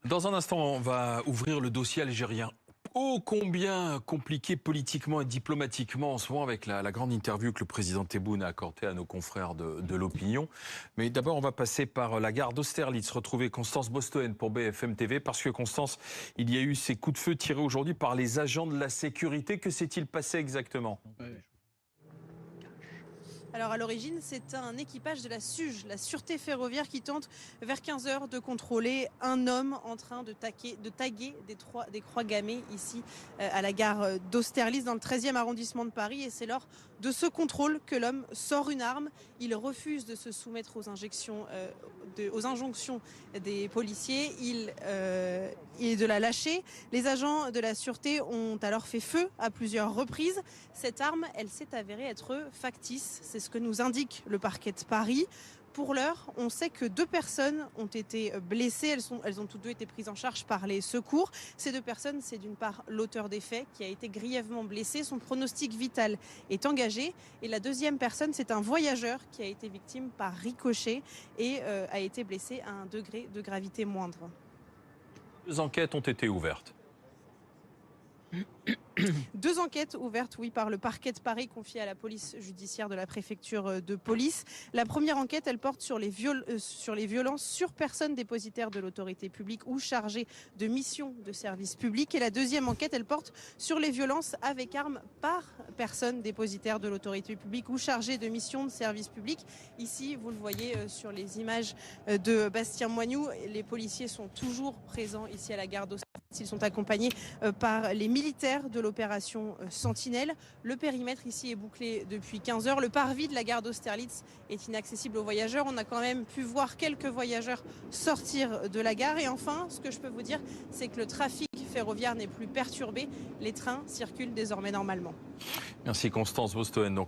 Dans un instant, on va ouvrir le dossier algérien. Ô combien compliqué politiquement et diplomatiquement en ce moment avec la grande interview que le président Tebboune a accordée à nos confrères de l'opinion. Mais d'abord, on va passer par la gare d'Austerlitz, retrouver Constance Bostoen pour BFM TV. Parce que Constance, il y a eu ces coups de feu tirés aujourd'hui par les agents de la sécurité. Que s'est-il passé exactement ? Alors à l'origine, c'est un équipage de la SUGE, la Sûreté ferroviaire, qui tente vers 15 heures de contrôler un homme en train de taguer des croix gammées ici à la gare d'Austerlitz dans le 13e arrondissement de Paris. Et c'est lors de ce contrôle que l'homme sort une arme. Il refuse de se soumettre aux injonctions des policiers. Il est de la lâcher. Les agents de la Sûreté ont alors fait feu à plusieurs reprises. Cette arme, elle s'est avérée être factice. C'est ce que nous indique le parquet de Paris. Pour l'heure, on sait que 2 personnes ont été blessées. Elles ont toutes deux été prises en charge par les secours. Ces 2 personnes, c'est d'une part l'auteur des faits qui a été grièvement blessé. Son pronostic vital est engagé. Et la deuxième personne, c'est un voyageur qui a été victime par ricochet et a été blessé à un degré de gravité moindre. 2 enquêtes ont été ouvertes. 2 enquêtes ouvertes, oui, par le parquet de Paris confié à la police judiciaire de la préfecture de police. La première enquête, elle porte sur les violences sur personnes dépositaires de l'autorité publique ou chargées de missions de service public. Et la deuxième enquête, elle porte sur les violences avec armes par personnes dépositaires de l'autorité publique ou chargées de missions de service public. Ici, vous le voyez sur les images de Bastien Moignou, les policiers sont toujours présents ici à la gare d'Austerlitz. Ils sont accompagnés par les militaires de l'opération Sentinelle. Le périmètre ici est bouclé depuis 15 heures. Le parvis de la gare d'Austerlitz est inaccessible aux voyageurs. On a quand même pu voir quelques voyageurs sortir de la gare. Et enfin, ce que je peux vous dire, c'est que le trafic ferroviaire n'est plus perturbé. Les trains circulent désormais normalement. Merci Constance Bostoen. Donc,